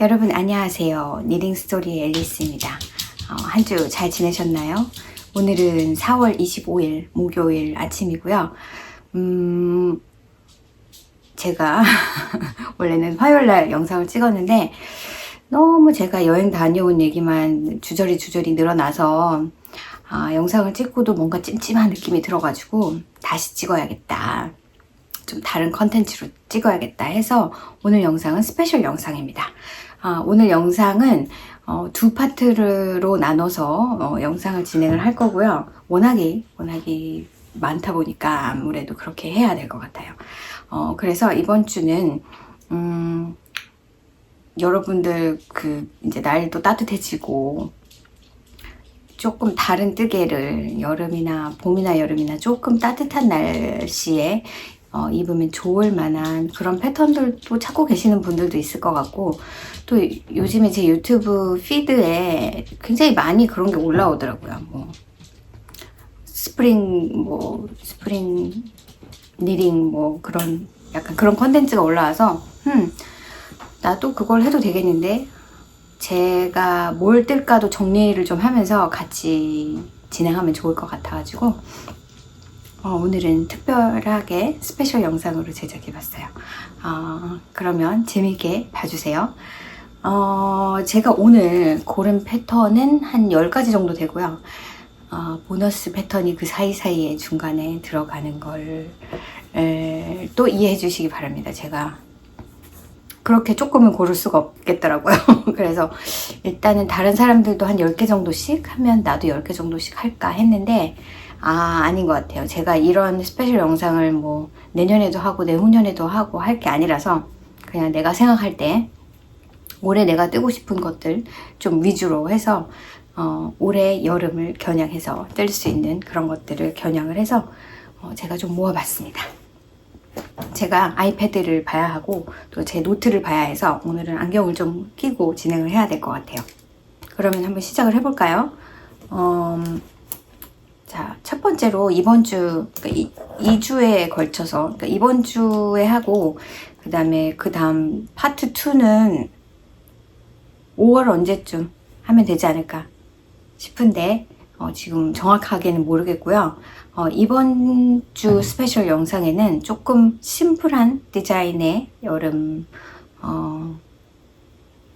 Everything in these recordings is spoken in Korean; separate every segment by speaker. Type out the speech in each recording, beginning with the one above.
Speaker 1: 여러분 안녕하세요. 니링스토리의 앨리스입니다. 한 주 잘 지내셨나요? 오늘은 4월 25일 목요일 아침이고요. 제가 원래는 화요일날 영상을 찍었는데 너무 제가 여행 다녀온 얘기만 주저리 늘어나서 영상을 찍고도 뭔가 찜찜한 느낌이 들어가지고 다시 찍어야겠다. 좀 다른 컨텐츠로 찍어야겠다 해서 오늘 영상은 스페셜 영상입니다. 오늘 영상은 두 파트로 나눠서 영상을 진행을 할 거고요. 워낙에 많다 보니까 아무래도 그렇게 해야 될 것 같아요. 그래서 이번 주는 여러분들 이제 날도 따뜻해지고 조금 다른 뜨개를 여름이나 봄이나 여름이나 조금 따뜻한 날씨에 입으면 좋을 만한 그런 패턴들도 찾고 계시는 분들도 있을 것 같고, 또 요즘에 제 유튜브 피드에 굉장히 많이 그런 게 올라오더라고요. 스프링 니링 그런 약간 그런 컨텐츠가 올라와서 나도 그걸 해도 되겠는데, 제가 뭘 뜰까도 정리를 좀 하면서 같이 진행하면 좋을 것 같아가지고 오늘은 특별하게 스페셜 영상으로 제작해봤어요. 그러면 재밌게 봐주세요. 제가 오늘 고른 패턴은 한 10가지 정도 되고요. 보너스 패턴이 그 사이사이에 중간에 들어가는 걸 또 이해해 주시기 바랍니다. 제가 그렇게 조금은 고를 수가 없겠더라고요. 그래서 일단은 다른 사람들도 한 10개 정도씩 하면 나도 10개 정도씩 할까 했는데 아닌 것 같아요. 제가 이런 스페셜 영상을 내년에도 하고 내후년에도 하고 할 게 아니라서 그냥 내가 생각할 때 올해 내가 뜨고 싶은 것들 좀 위주로 해서 올해 여름을 겨냥해서 뜰 수 있는 그런 것들을 겨냥을 해서 제가 좀 모아봤습니다. 제가 아이패드를 봐야 하고 또 제 노트를 봐야 해서 오늘은 안경을 좀 끼고 진행을 해야 될 것 같아요. 그러면 한번 시작을 해볼까요? 자, 첫 번째로 이번 주, 그러니까 2주에 걸쳐서, 그러니까 이번 주에 하고, 그 다음 파트 2는 5월 언제쯤 하면 되지 않을까 싶은데, 지금 정확하게는 모르겠고요. 이번 주 스페셜 영상에는 조금 심플한 디자인의 여름,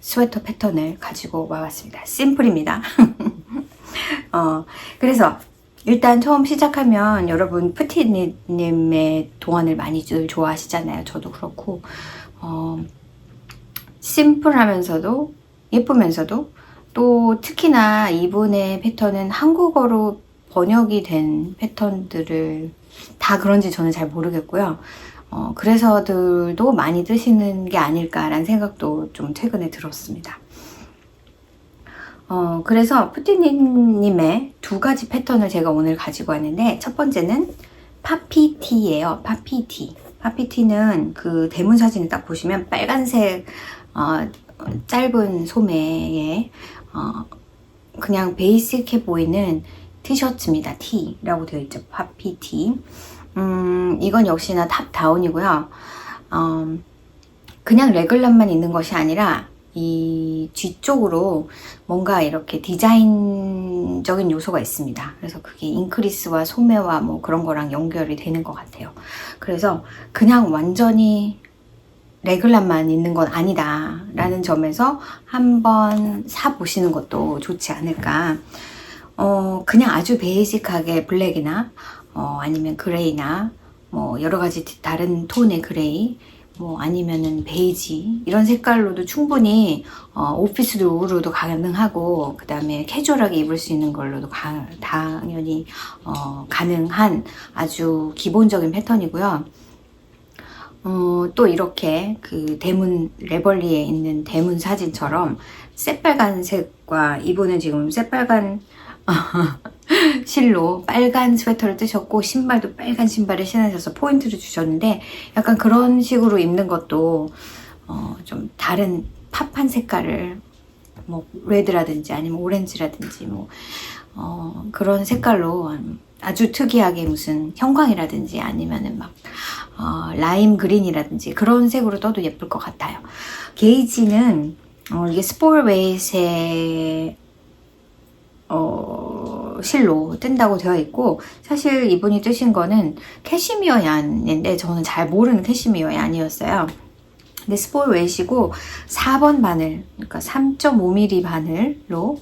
Speaker 1: 스웨터 패턴을 가지고 와봤습니다. 심플입니다. 그래서, 일단 처음 시작하면 여러분 푸티님의 동안을 많이들 좋아하시잖아요. 저도 그렇고 심플하면서도 예쁘면서도 또 특히나 이분의 패턴은 한국어로 번역이 된 패턴들을 다 그런지 저는 잘 모르겠고요. 그래서들도 많이 뜨시는 게 아닐까라는 생각도 좀 최근에 들었습니다. 그래서 푸티님의 두 가지 패턴을 제가 오늘 가지고 왔는데, 첫 번째는 파피티예요. 파피티. 파피티는 그 대문 사진을 딱 보시면 빨간색 짧은 소매에 그냥 베이직해 보이는 티셔츠입니다. 티라고 되어 있죠. 파피티. 이건 역시나 탑다운이고요. 그냥 레글란만 있는 것이 아니라 이 뒤쪽으로 뭔가 이렇게 디자인적인 요소가 있습니다. 그래서 그게 잉크리스와 소매와 그런 거랑 연결이 되는 것 같아요. 그래서 그냥 완전히 레글란만 있는 건 아니다 라는 점에서 한번 사보시는 것도 좋지 않을까. 그냥 아주 베이직하게 블랙이나 아니면 그레이나 여러 가지 다른 톤의 그레이, 아니면은 베이지 이런 색깔로도 충분히 오피스 룩으로도 가능하고, 그 다음에 캐주얼하게 입을 수 있는 걸로도 당연히 가능한 아주 기본적인 패턴이고요. 또 이렇게 그 대문 레벌리에 있는 대문 사진처럼 새빨간색과, 이분은 지금 새빨간 실로 빨간 스웨터를 뜨셨고 신발도 빨간 신발을 신으셔서 포인트를 주셨는데, 약간 그런 식으로 입는 것도 좀 다른 팝한 색깔을 레드라든지 아니면 오렌지라든지 그런 색깔로 아주 특이하게 무슨 형광이라든지 아니면은 라임 그린이라든지 그런 색으로 떠도 예쁠 것 같아요. 게이지는 이게 스포일웨이트의 실로 뜬다고 되어 있고, 사실 이분이 뜨신 거는 캐시미어 얀인데 저는 잘 모르는 캐시미어 얀이었어요. 근데 스포일웨이트이고 4번 바늘, 그러니까 3.5mm 바늘로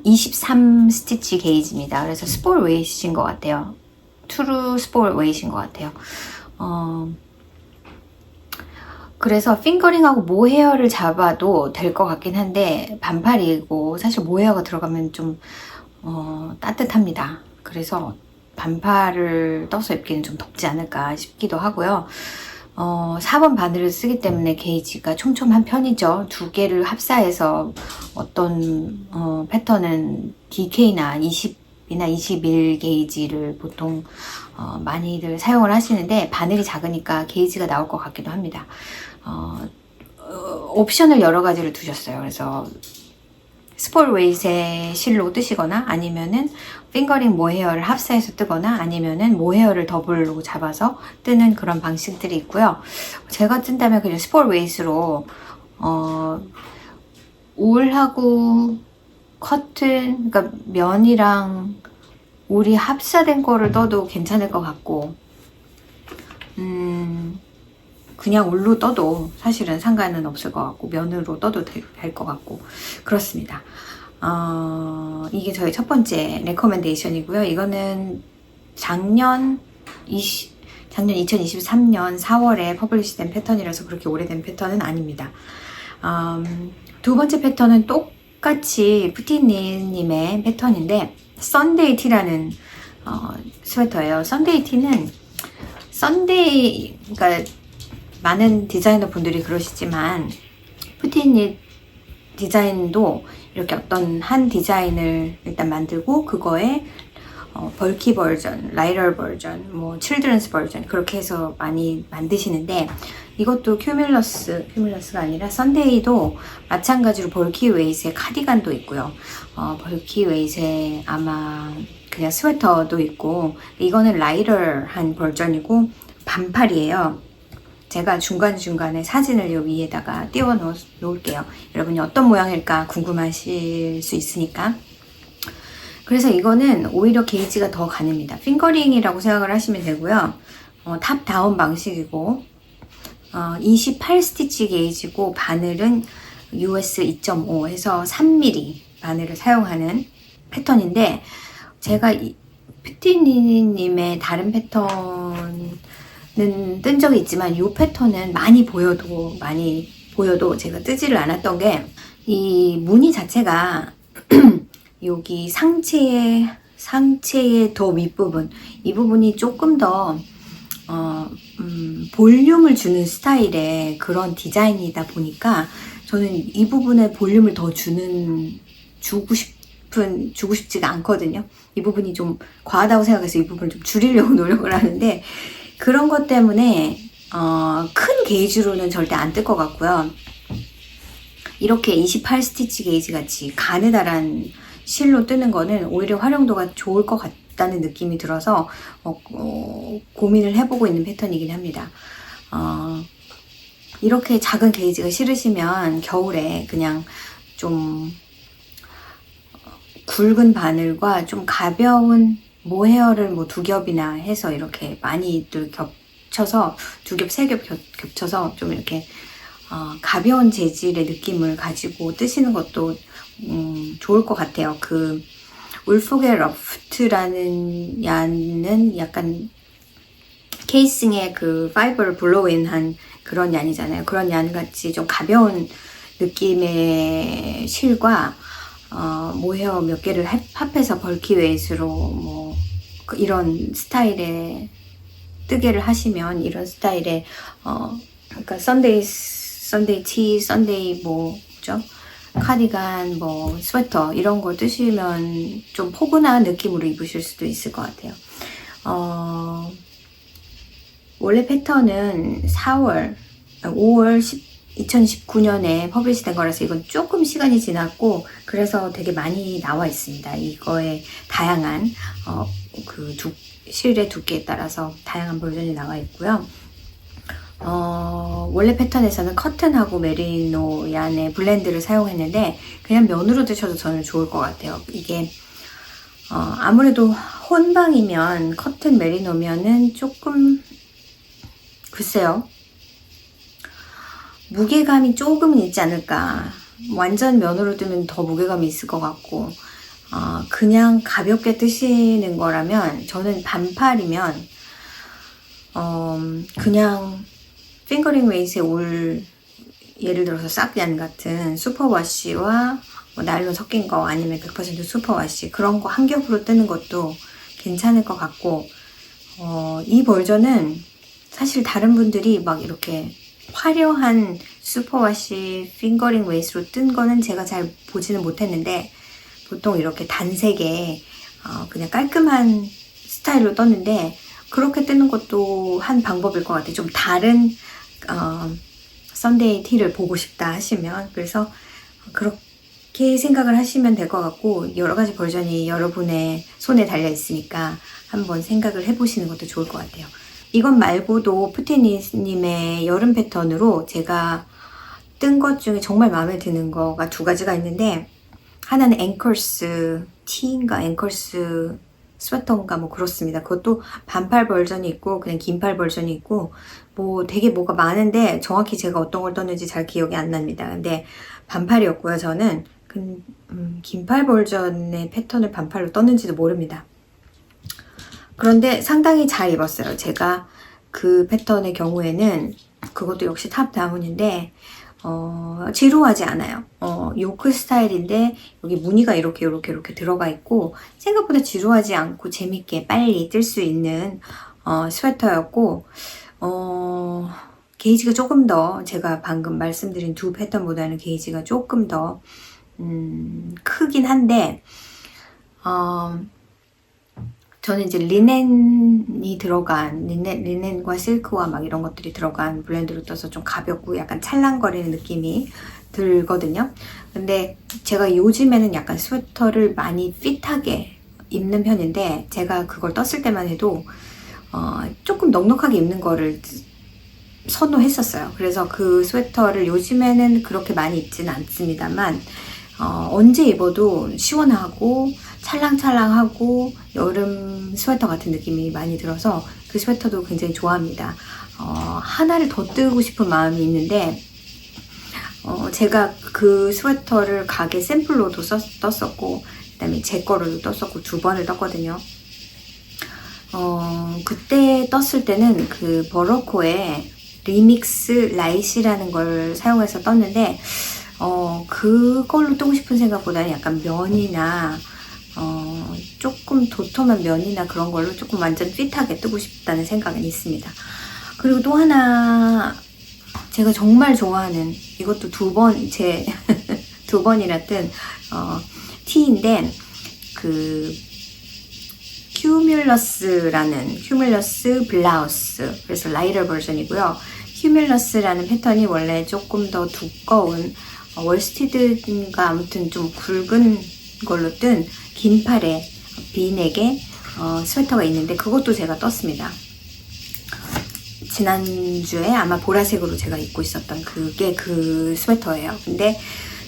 Speaker 1: 23 스티치 게이지입니다. 그래서 스포일웨이트인 것 같아요. 트루 스포일웨이트인 것 같아요. 그래서 핑거링하고 모헤어를 잡아도 될 것 같긴 한데, 반팔이고 사실 모헤어가 들어가면 좀 따뜻합니다. 그래서 반팔을 떠서 입기는 좀 덥지 않을까 싶기도 하고요. 4번 바늘을 쓰기 때문에 게이지가 촘촘한 편이죠. 두 개를 합사해서 어떤 패턴은 DK나 20이나 21 게이지를 보통 많이들 사용을 하시는데, 바늘이 작으니까 게이지가 나올 것 같기도 합니다. 옵션을 여러 가지를 두셨어요. 그래서 스포일웨이트의 실로 뜨시거나, 아니면은 핑거링 모헤어를 합사해서 뜨거나, 아니면은 모헤어를 더블로 잡아서 뜨는 그런 방식들이 있고요. 제가 뜬다면 그냥 스포일웨이트로 울하고 커튼, 그러니까 면이랑 울이 합사된 거를 떠도 괜찮을 것 같고, 그냥 울로 떠도 사실은 상관은 없을 것 같고, 면으로 떠도 될 것 같고, 그렇습니다. 이게 저희 첫 번째 레커멘데이션이고요. 이거는 작년 2023년 4월에 퍼블리시된 패턴이라서 그렇게 오래된 패턴은 아닙니다. 두 번째 패턴은 똑같이 푸티니님의 패턴인데, 썬데이 티라는 스웨터예요. 썬데이 티는 그러니까 많은 디자이너 분들이 그러시지만, 푸티니 디자인도 이렇게 어떤 한 디자인을 일단 만들고, 그거에 벌키 버전, 라이터 버전, 뭐 칠드런스 버전, 그렇게 해서 많이 만드시는데, 이것도 큐뮬러스가 아니라 썬데이도 마찬가지로 벌키 웨이트의 카디건도 있고요. 벌키 웨이트의 아마 그냥 스웨터도 있고, 이거는 라이터한 버전이고 반팔이에요. 제가 중간중간에 사진을 요 위에다가 띄워 놓을게요. 여러분이 어떤 모양일까 궁금하실 수 있으니까. 그래서 이거는 오히려 게이지가 더 가냘니다. 핑거링이라고 생각을 하시면 되고요. 탑 다운 방식이고, 28 스티치 게이지고, 바늘은 US 2.5 해서 3mm 바늘을 사용하는 패턴인데, 제가 푸티니님의 다른 패턴 뜬 적이 있지만, 이 패턴은 많이 보여도 제가 뜨지를 않았던 게, 이 무늬 자체가 여기 상체의 더 윗부분, 이 부분이 조금 더 볼륨을 주는 스타일의 그런 디자인이다 보니까, 저는 이 부분에 볼륨을 더 주고 싶지가 않거든요. 이 부분이 좀 과하다고 생각해서 이 부분을 좀 줄이려고 노력을 하는데, 그런 것 때문에 큰 게이지로는 절대 안 뜰 것 같고요. 이렇게 28 스티치 게이지 같이 가느다란 실로 뜨는 거는 오히려 활용도가 좋을 것 같다는 느낌이 들어서 고민을 해보고 있는 패턴이긴 합니다. 이렇게 작은 게이지가 싫으시면 겨울에 그냥 좀 굵은 바늘과 좀 가벼운 모헤어를 뭐 2겹이나 해서 이렇게 많이들 겹쳐서 2겹, 3겹 겹쳐서 좀 이렇게 가벼운 재질의 느낌을 가지고 뜨시는 것도 좋을 것 같아요. 그 울프게 러프트라는 얀은 약간 케이싱에 그 파이버를 블로우인한 그런 얀이잖아요. 그런 얀 같이 좀 가벼운 느낌의 실과 모헤어 몇 개를 합해서 벌키 웨이트로 뭐 이런 스타일의 뜨개를 하시면, 이런 스타일의 그러니까 썬데이 티, 썬데이 뭐죠? 카디건, 뭐 스웨터 이런 거 뜨시면 좀 포근한 느낌으로 입으실 수도 있을 것 같아요. 원래 패턴은 5월 2019년에 퍼블리시된 거라서 이건 조금 시간이 지났고, 그래서 되게 많이 나와 있습니다. 이거에 다양한 실의 두께에 따라서 다양한 버전이 나와 있고요. 원래 패턴에서는 커튼하고 메리노 얀의 블렌드를 사용했는데 그냥 면으로 드셔도 저는 좋을 것 같아요. 이게 아무래도 혼방이면 커튼 메리노면은 조금 글쎄요, 무게감이 조금은 있지 않을까. 완전 면으로 뜨면 더 무게감이 있을 것 같고, 그냥 가볍게 뜨시는 거라면 저는 반팔이면 그냥 핑거링 웨이스에 올 예를 들어서 싹얀 같은 슈퍼워시와 뭐 나일론 섞인 거 아니면 100% 슈퍼워시 그런 거 한 겹으로 뜨는 것도 괜찮을 것 같고, 이 버전은 사실 다른 분들이 막 이렇게 화려한 슈퍼워시 핑거링 웨이스로 뜬 거는 제가 잘 보지는 못했는데 보통 이렇게 단색에 그냥 깔끔한 스타일로 떴는데 그렇게 뜨는 것도 한 방법일 것 같아요. 좀 다른 썬데이 티를 보고 싶다 하시면. 그래서 그렇게 생각을 하시면 될 것 같고, 여러 가지 버전이 여러분의 손에 달려 있으니까 한번 생각을 해보시는 것도 좋을 것 같아요. 이것 말고도 푸티니님의 여름 패턴으로 제가 뜬 것 중에 정말 마음에 드는 거가 두 가지가 있는데, 하나는 앵컬스 티인가 앵컬스 스웨터인가 뭐 그렇습니다. 그것도 반팔 버전이 있고 그냥 긴팔 버전이 있고 뭐 되게 뭐가 많은데 정확히 제가 어떤 걸 떴는지 잘 기억이 안 납니다. 근데 반팔이었고요. 저는 긴팔 버전의 패턴을 반팔로 떴는지도 모릅니다. 그런데 상당히 잘 입었어요. 제가 그 패턴의 경우에는 그것도 역시 탑다운인데 지루하지 않아요. 요크 스타일인데 여기 무늬가 이렇게 들어가 있고 생각보다 지루하지 않고 재밌게 빨리 뜰 수 있는 스웨터였고, 게이지가 조금 더 제가 방금 말씀드린 두 패턴보다는 게이지가 조금 더 크긴 한데 저는 이제 리넨이 들어간 리넨과 실크와 막 이런 것들이 들어간 블렌드로 떠서 좀 가볍고 약간 찰랑거리는 느낌이 들거든요. 근데 제가 요즘에는 약간 스웨터를 많이 핏하게 입는 편인데 제가 그걸 떴을 때만 해도 조금 넉넉하게 입는 거를 선호했었어요. 그래서 그 스웨터를 요즘에는 그렇게 많이 입지는 않습니다만 언제 입어도 시원하고 찰랑찰랑하고 여름 스웨터 같은 느낌이 많이 들어서 그 스웨터도 굉장히 좋아합니다. 하나를 더 뜨고 싶은 마음이 있는데 제가 그 스웨터를 가게 샘플로도 떴었고 그 다음에 제 거로도 떴었고 두 번을 떴거든요. 그때 떴을 때는 그 버러코의 리믹스 라이시라는 걸 사용해서 떴는데 그걸로 뜨고 싶은 생각보다는 약간 면이나 조금 도톰한 면이나 그런 걸로 조금 완전 핏하게 뜨고 싶다는 생각은 있습니다. 그리고 또 하나 제가 정말 좋아하는, 이것도 두 번이나 뜬 티인데 그 휴뮬러스 블라우스, 그래서 라이터 버전이고요. 휴뮬러스라는 패턴이 원래 조금 더 두꺼운 월스티드인가 아무튼 좀 굵은 걸로 뜬 긴팔의 비넥의 스웨터가 있는데 그것도 제가 떴습니다. 지난주에 아마 보라색으로 제가 입고 있었던 그게 그 스웨터예요. 근데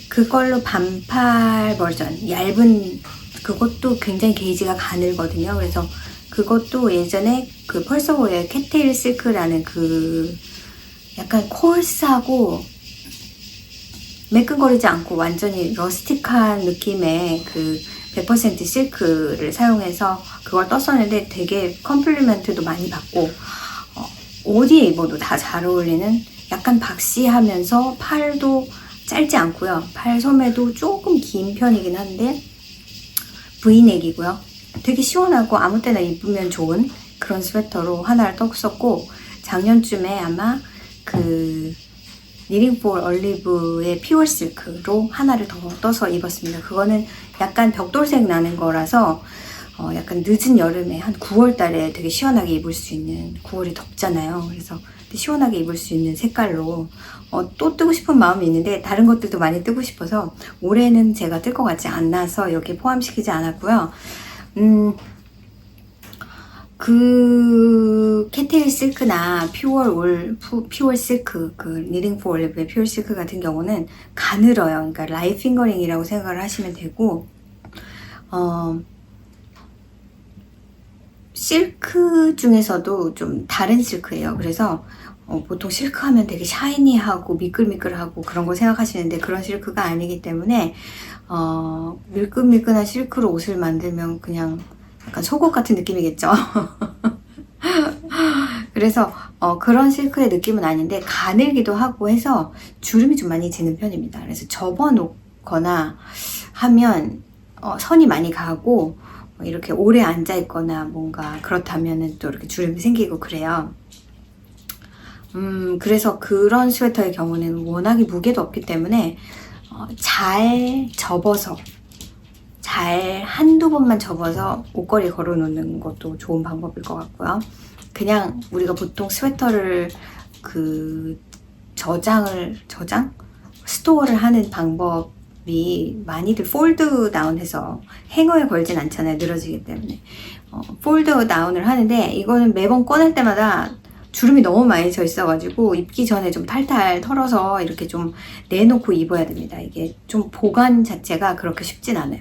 Speaker 1: 그걸로 반팔 버전, 얇은, 그것도 굉장히 게이지가 가늘거든요. 그래서 그것도 예전에 그 펄서워의 캣테일 실크라는 그 약간 콜스하고 매끈거리지 않고 완전히 러스틱한 느낌의 그 100% 실크를 사용해서 그걸 떴었는데 되게 컴플리멘트도 많이 받고 어디에 입어도 다 잘 어울리는 약간 박시하면서 팔도 짧지 않고요. 팔 소매도 조금 긴 편이긴 한데 V넥이고요. 되게 시원하고 아무 때나 입으면 좋은 그런 스웨터로 하나를 떴었고, 작년쯤에 아마 그 니링 폴 얼리브의 피어 실크로 하나를 더 떠서 입었습니다. 그거는 약간 벽돌색 나는 거라서 약간 늦은 여름에 한 9월 달에 되게 시원하게 입을 수 있는, 9월이 덥잖아요. 그래서 시원하게 입을 수 있는 색깔로 또 뜨고 싶은 마음이 있는데 다른 것들도 많이 뜨고 싶어서 올해는 제가 뜰 것 같지 않아서 여기에 포함시키지 않았고요. 그 캐테일 실크나 퓨어 실크, 그 니딩 포 올리브의 퓨어 실크 같은 경우는 가늘어요. 그러니까 라이트 핑거링이라고 생각을 하시면 되고, 실크 중에서도 좀 다른 실크예요. 그래서 보통 실크 하면 되게 샤이니하고 미끌미끌하고 그런 걸 생각하시는데 그런 실크가 아니기 때문에 밀끈밀끈한 실크로 옷을 만들면 그냥 약간 속옷 같은 느낌이겠죠. 그래서 그런 실크의 느낌은 아닌데 가늘기도 하고 해서 주름이 좀 많이 지는 편입니다. 그래서 접어놓거나 하면 선이 많이 가고 이렇게 오래 앉아 있거나 뭔가 그렇다면은 또 이렇게 주름이 생기고 그래요. 그래서 그런 스웨터의 경우는 워낙에 무게도 없기 때문에 잘 접어서 잘 한두 번만 접어서 옷걸이에 걸어 놓는 것도 좋은 방법일 것 같고요. 그냥 우리가 보통 스웨터를 그 스토어를 하는 방법이 많이들 폴드 다운해서 행어에 걸진 않잖아요. 늘어지기 때문에. 폴드 다운을 하는데 이거는 매번 꺼낼 때마다 주름이 너무 많이 져 있어가지고 입기 전에 좀 탈탈 털어서 이렇게 좀 내놓고 입어야 됩니다. 이게 좀 보관 자체가 그렇게 쉽진 않아요.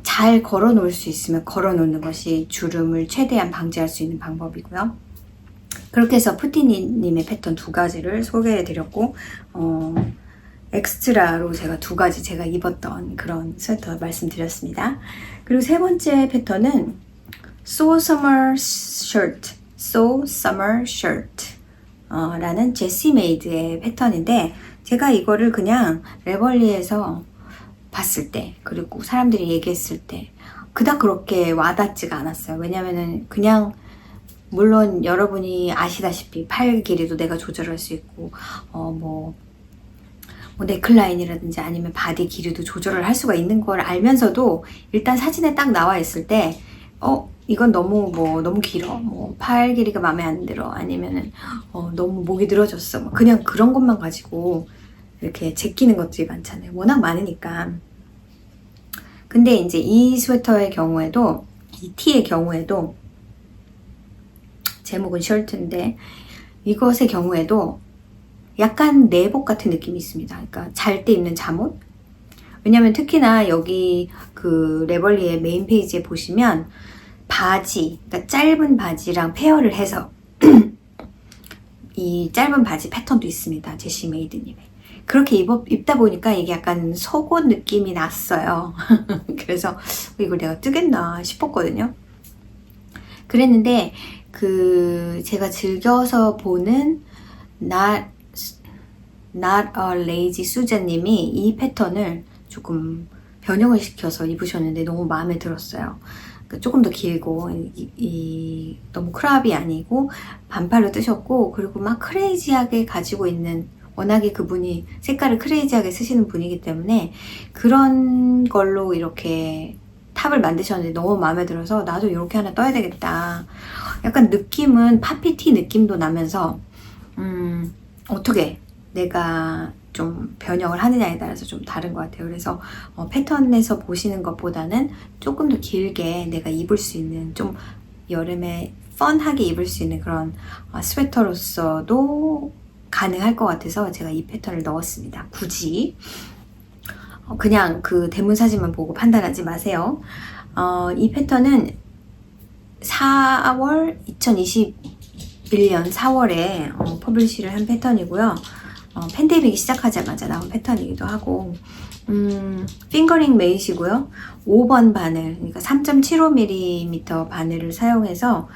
Speaker 1: 잘 걸어 놓을 수 있으면 걸어 놓는 것이 주름을 최대한 방지할 수 있는 방법이고요. 그렇게 해서 푸티니님의 패턴 두 가지를 소개해 드렸고, 엑스트라로 제가 두 가지 제가 입었던 그런 스웨터 말씀드렸습니다. 그리고 세 번째 패턴은 So Summer Shirt 라는 제시 메이드의 패턴인데, 제가 이거를 그냥 레벌리에서 봤을 때, 그리고 사람들이 얘기했을 때 그닥 그렇게 와닿지가 않았어요. 왜냐면은 그냥 물론 여러분이 아시다시피 팔 길이도 내가 조절할 수 있고 뭐 넥라인이라든지 아니면 바디 길이도 조절을 할 수가 있는 걸 알면서도 일단 사진에 딱 나와 있을 때 이건 너무 길어, 뭐 팔 길이가 마음에 안 들어, 아니면은 너무 목이 늘어졌어, 그냥 그런 것만 가지고 이렇게 제끼는 것들이 많잖아요. 워낙 많으니까. 근데 이제 이 스웨터의 경우에도, 이 티의 경우에도, 제목은 셔츠인데 이것의 경우에도 약간 내복 같은 느낌이 있습니다. 그러니까 잘 때 입는 잠옷? 왜냐면 특히나 여기 그 레벌리의 메인 페이지에 보시면 바지, 그러니까 짧은 바지랑 페어를 해서 이 짧은 바지 패턴도 있습니다. 제시 메이드님의. 그렇게 입다 보니까 이게 약간 속옷 느낌이 났어요. 그래서 이걸 내가 뜨겠나 싶었거든요. 그랬는데 제가 즐겨서 보는 Not a Lazy Susan 님이 이 패턴을 조금 변형을 시켜서 입으셨는데 너무 마음에 들었어요. 조금 더 길고 너무 크랍이 아니고 반팔로 뜨셨고, 그리고 막 크레이지하게 가지고 있는, 워낙에 그분이 색깔을 크레이지하게 쓰시는 분이기 때문에 그런 걸로 이렇게 탑을 만드셨는데 너무 마음에 들어서 나도 이렇게 하나 떠야 되겠다. 약간 느낌은 파피티 느낌도 나면서 어떻게 내가 좀 변형을 하느냐에 따라서 좀 다른 것 같아요. 그래서 패턴에서 보시는 것보다는 조금 더 길게 내가 입을 수 있는, 좀 여름에 펀하게 입을 수 있는 그런 스웨터로서도 가능할 것 같아서 제가 이 패턴을 넣었습니다. 굳이 그냥 그 대문 사진만 보고 판단하지 마세요. 이 패턴은 2021년 4월에 퍼블리시를 한 패턴이고요. 팬데믹이 시작하자마자 나온 패턴이기도 하고, 핑거링 메이시고요. 5번 바늘, 그러니까 3.75mm 바늘을 사용해서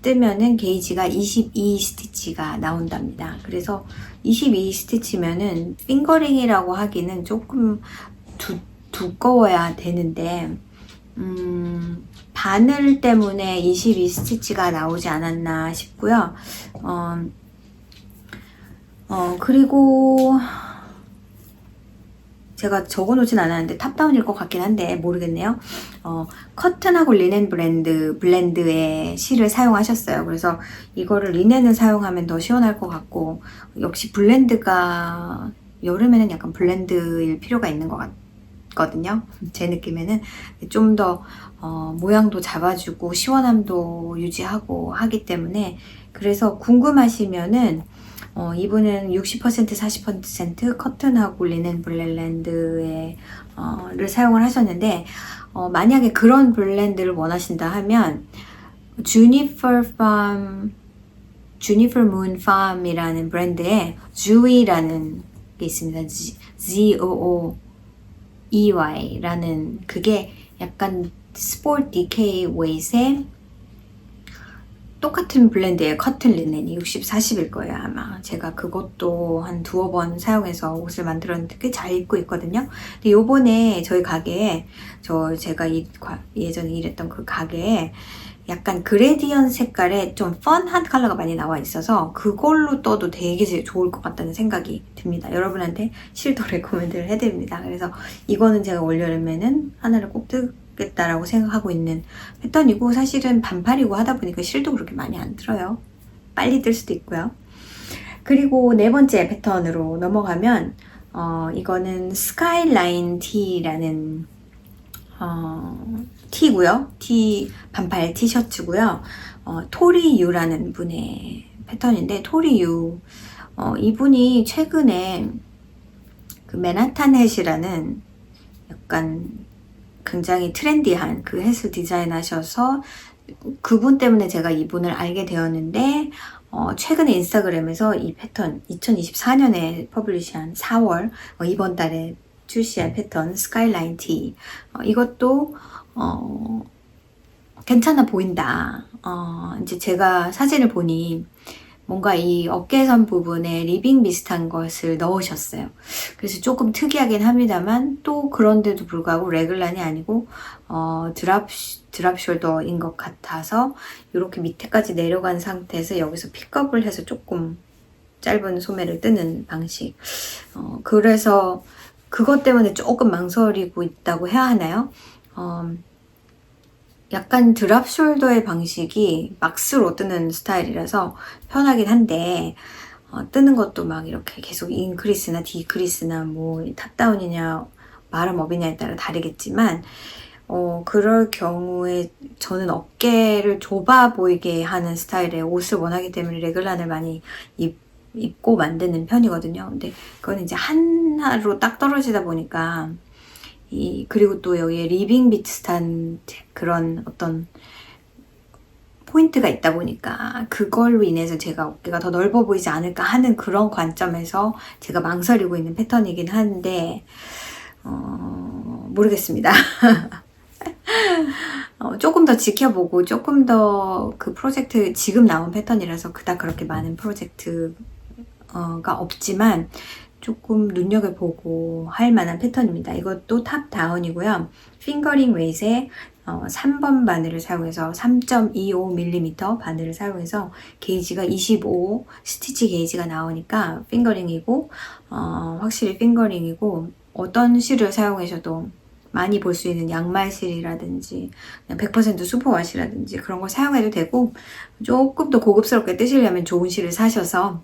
Speaker 1: 뜨면은 게이지가 22 스티치가 나온답니다. 그래서 22 스티치면은 핑거링이라고 하기는 조금 두꺼워야 되는데, 바늘 때문에 22 스티치가 나오지 않았나 싶고요. 그리고 제가 적어놓진 않았는데 탑다운일 것 같긴 한데 모르겠네요. 커튼하고 리넨 블렌드의 실을 사용하셨어요. 그래서 이거를 리넨을 사용하면 더 시원할 것 같고, 역시 블렌드가 여름에는 약간 블렌드일 필요가 있는 것 같거든요. 제 느낌에는 좀 더 모양도 잡아주고 시원함도 유지하고 하기 때문에, 그래서 궁금하시면은 이분은 60% 40% 커튼하고 리넨 블렌드의 를 사용을 하셨는데, 만약에 그런 블렌드를 원하신다 하면 주니퍼 문 팜이라는 브랜드의 주이라는 게 있습니다. ZOOEY라는, 그게 약간 스포츠 DK 웨이트의 똑같은 블렌드의 커튼 리넨이 60, 40일 거예요, 아마. 제가 그것도 한 두어 번 사용해서 옷을 만들었는데 꽤 잘 입고 있거든요. 근데 요번에 저희 가게에, 제가 예전에 일했던 그 가게에 약간 그레디언 색깔의 좀 펀한 컬러가 많이 나와 있어서 그걸로 떠도 되게 좋을 것 같다는 생각이 듭니다. 여러분한테 실도 레코멘드를 해드립니다. 그래서 이거는 제가 올여름에는 하나를 꼭 겠다라고 생각하고 있는 패턴이고, 사실은 반팔이고 하다 보니까 실도 그렇게 많이 안 들어요. 빨리 뜰 수도 있고요. 그리고 네 번째 패턴으로 넘어가면 이거는 스카이라인 티라는 티고요. 반팔 티셔츠고요. 토리유라는 분의 패턴인데, 토리유 이분이 최근에 그 맨하탄 햇이라는 약간 굉장히 트렌디한 그 햇을 디자인하셔서, 그분 때문에 제가 이분을 알게 되었는데, 최근에 인스타그램에서 이 패턴 2024년에 퍼블리시한 4월 이번 달에 출시한 패턴 스카이라인 티, 이것도 괜찮아 보인다. 이제 제가 사진을 보니 뭔가 이 어깨선 부분에 리빙 비슷한 것을 넣으셨어요. 그래서 조금 특이하긴 합니다만, 또 그런데도 불구하고 레글란이 아니고 드랍 숄더인 것 같아서 이렇게 밑에까지 내려간 상태에서 여기서 픽업을 해서 조금 짧은 소매를 뜨는 방식. 그래서 그것 때문에 조금 망설이고 있다고 해야 하나요? 약간 드랍 숄더의 방식이 막스로 뜨는 스타일이라서 편하긴 한데, 뜨는 것도 막 이렇게 계속 인크리스나 디크리스나 뭐 탑다운이냐 바람업이냐에 따라 다르겠지만, 그럴 경우에 저는 어깨를 좁아 보이게 하는 스타일의 옷을 원하기 때문에 레글란을 많이 입고 만드는 편이거든요. 근데 그건 이제 하나로 딱 떨어지다 보니까, 그리고 또 여기에 리빙 비슷한 그런 어떤 포인트가 있다 보니까 그걸로 인해서 제가 어깨가 더 넓어 보이지 않을까 하는 그런 관점에서 제가 망설이고 있는 패턴이긴 한데, 모르겠습니다. 조금 더 지켜보고, 조금 더 그 프로젝트, 지금 나온 패턴이라서 그닥 그렇게 많은 프로젝트가 없지만 조금 눈여겨보고 할 만한 패턴입니다. 이것도 탑 다운이고요. 핑거링 웨이트에 3번 바늘을 사용해서 3.25mm 바늘을 사용해서 게이지가 25 스티치 게이지가 나오니까 핑거링이고, 확실히 핑거링이고, 어떤 실을 사용하셔도 많이 볼 수 있는 양말 실이라든지 그냥 100% 슈퍼와시라든지 그런 걸 사용해도 되고, 조금 더 고급스럽게 뜨시려면 좋은 실을 사셔서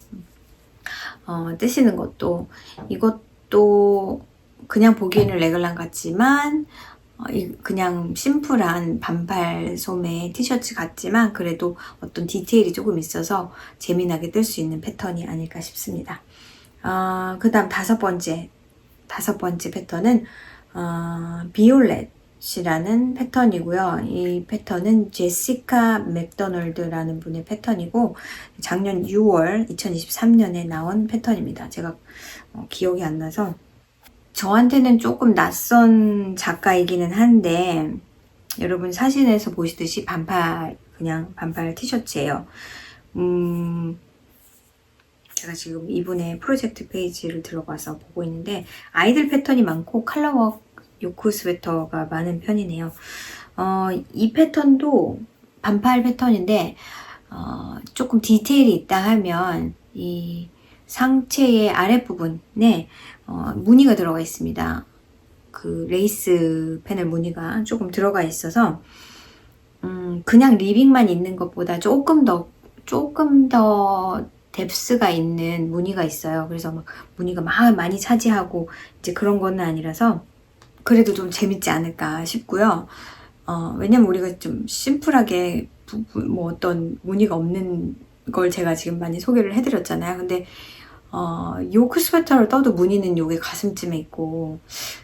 Speaker 1: 뜨시는 것도, 이것도 그냥 보기에는 레글란 같지만 그냥 심플한 반팔 소매 티셔츠 같지만 그래도 어떤 디테일이 조금 있어서 재미나게 뜰 수 있는 패턴이 아닐까 싶습니다. 그 다음 다섯 번째 패턴은 비올렛이라는 패턴이고요. 이 패턴은 제시카 맥도널드라는 분의 패턴이고, 작년 6월 2023년에 나온 패턴입니다. 제가 기억이 안 나서 저한테는 조금 낯선 작가이기는 한데, 여러분 사진에서 보시듯이 그냥 반팔 티셔츠예요. 제가 지금 이분의 프로젝트 페이지를 들어가서 보고 있는데, 아이들 패턴이 많고 컬러워크 요크 스웨터가 많은 편이네요. 이 패턴도 반팔 패턴인데, 조금 디테일이 있다 하면 이 상체의 아랫부분에 무늬가 들어가 있습니다. 그 레이스 패널 무늬가 조금 들어가 있어서 그냥 리빙만 있는 것보다 조금 더 뎁스가 있는 무늬가 있어요. 그래서 막 무늬가 막 많이 차지하고 이제 그런 거는 아니라서 그래도 좀 재밌지 않을까 싶고요. 왜냐면 우리가 좀 심플하게 뭐 어떤 무늬가 없는 걸 제가 지금 많이 소개를 해드렸잖아요. 근데 요크 스웨터를 떠도 무늬는 여기 가슴쯤에 있고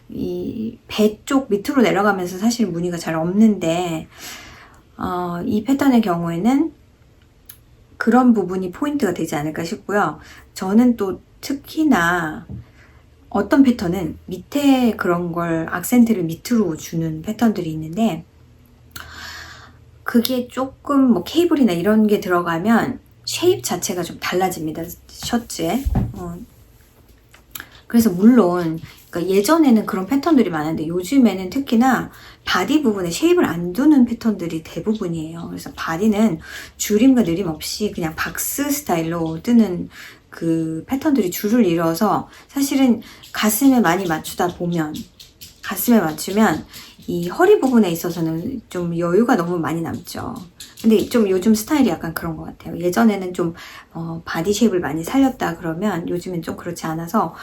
Speaker 1: 이 배 쪽 밑으로 내려가면서 사실 무늬가 잘 없는데 이 패턴의 경우에는 그런 부분이 포인트가 되지 않을까 싶고요. 저는 또 특히나 어떤 패턴은 밑에 그런 걸 악센트를 밑으로 주는 패턴들이 있는데 그게 조금 뭐 케이블이나 이런 게 들어가면 쉐입 자체가 좀 달라집니다. 셔츠에. 그래서 물론 그러니까 예전에는 그런 패턴들이 많은데 요즘에는 특히나 바디 부분에 쉐입을 안 두는 패턴들이 대부분이에요. 그래서 바디는 줄임과 느림 없이 그냥 박스 스타일로 뜨는 그 패턴들이 줄을 이뤄서 사실은 가슴에 많이 맞추다 보면 가슴에 맞추면 이 허리 부분에 있어서는 좀 여유가 너무 많이 남죠. 근데 좀 요즘 스타일이 약간 그런 것 같아요. 예전에는 좀 바디 쉐입을 많이 살렸다 그러면 요즘엔 좀 그렇지 않아서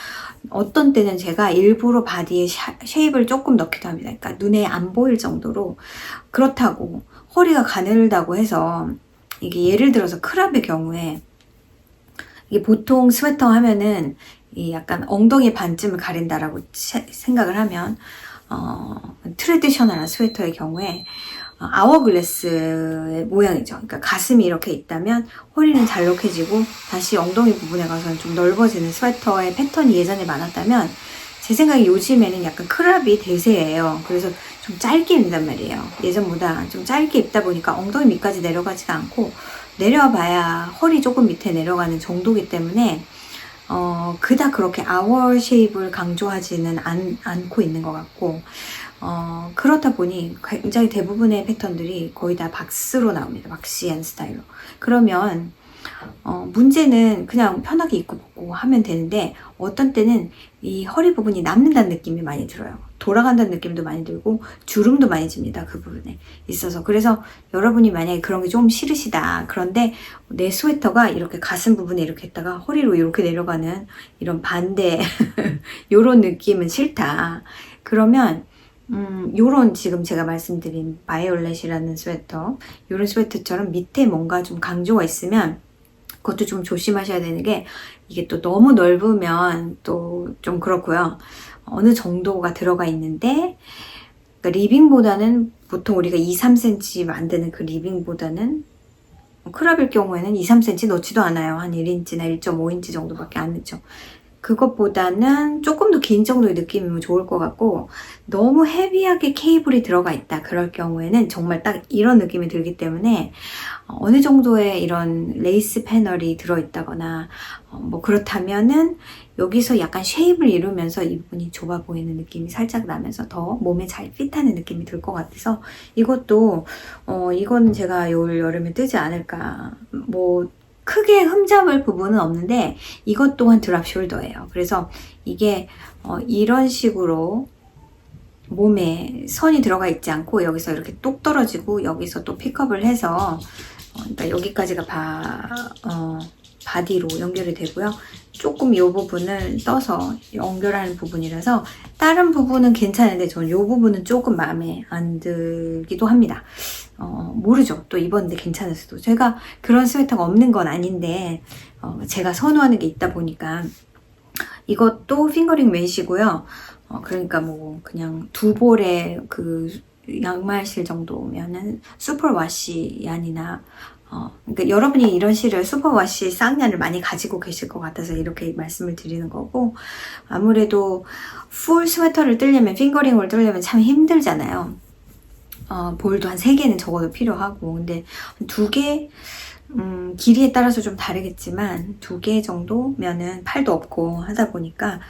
Speaker 1: 어떤 때는 제가 일부러 바디에 쉐입을 조금 넣기도 합니다. 그러니까 눈에 안 보일 정도로. 그렇다고 허리가 가늘다고 해서 이게 예를 들어서 크랍의 경우에 이게 보통 스웨터 하면은 이 약간 엉덩이 반쯤을 가린다라고 생각을 하면 트레디셔널한 스웨터의 경우에 아워글래스의 모양이죠. 그러니까 가슴이 이렇게 있다면 허리는 잘록해지고 다시 엉덩이 부분에 가서는 좀 넓어지는 스웨터의 패턴이 예전에 많았다면 제 생각에 요즘에는 약간 크랍이 대세예요. 그래서 좀 짧게 입는단 말이에요. 예전보다 좀 짧게 입다 보니까 엉덩이 밑까지 내려가지가 않고 내려봐야 허리 조금 밑에 내려가는 정도이기 때문에 그닥 그렇게 아워 쉐입을 강조하지는 않고 있는 것 같고 그렇다 보니 굉장히 대부분의 패턴들이 거의 다 박스로 나옵니다. 박시한 스타일로. 그러면 문제는 그냥 편하게 입고 벗고 하면 되는데 어떤 때는 이 허리 부분이 남는다는 느낌이 많이 들어요. 돌아간다는 느낌도 많이 들고 주름도 많이 집니다. 그 부분에 있어서. 그래서 여러분이 만약에 그런 게 좀 싫으시다. 그런데 내 스웨터가 이렇게 가슴 부분에 이렇게 했다가 허리로 이렇게 내려가는 이런 반대 요런 느낌은 싫다. 그러면 요런 지금 제가 말씀드린 바이올렛이라는 스웨터 요런 스웨터처럼 밑에 뭔가 좀 강조가 있으면 그것도 좀 조심하셔야 되는 게 이게 또 너무 넓으면 또 좀 그렇고요. 어느 정도가 들어가 있는데 그러니까 리빙보다는 보통 우리가 2, 3cm 만드는 그 리빙보다는 크랍일 경우에는 2, 3cm 넣지도 않아요. 한 1인치나 1.5인치 정도밖에 안 넣죠. 그것보다는 조금 더 긴 정도의 느낌이면 좋을 것 같고 너무 헤비하게 케이블이 들어가 있다 그럴 경우에는 정말 딱 이런 느낌이 들기 때문에 어느 정도의 이런 레이스 패널이 들어있다거나 뭐 그렇다면은 여기서 약간 쉐입을 이루면서 이 부분이 좁아 보이는 느낌이 살짝 나면서 더 몸에 잘 핏하는 느낌이 들 것 같아서 이것도 이건 제가 올 여름에 뜨지 않을까 뭐 크게 흠잡을 부분은 없는데 이것 또한 드랍 숄더예요. 그래서 이게 이런 식으로 몸에 선이 들어가 있지 않고 여기서 이렇게 뚝 떨어지고 여기서 또 픽업을 해서 그러니까 여기까지가 바디로 연결이 되고요. 조금 이 부분을 떠서 연결하는 부분이라서 다른 부분은 괜찮은데 저는 이 부분은 조금 마음에 안 들기도 합니다. 모르죠. 또 입었는데 괜찮을 수도. 제가 그런 스웨터가 없는 건 아닌데 제가 선호하는 게 있다 보니까 이것도 핑거링 웨이시고요. 그러니까 뭐 그냥 두 볼의 그 양말실 정도면은 슈퍼와시 얀이나 그러니까 여러분이 이런 실을 슈퍼와시 쌍얀을 많이 가지고 계실 것 같아서 이렇게 말씀을 드리는 거고 아무래도 풀 스웨터를 뜨려면 핑거링을 뜨려면 참 힘들잖아요. 볼도 한 3개는 적어도 필요하고 근데 2개 길이에 따라서 좀 다르겠지만 2개 정도면은 팔도 없고 하다 보니까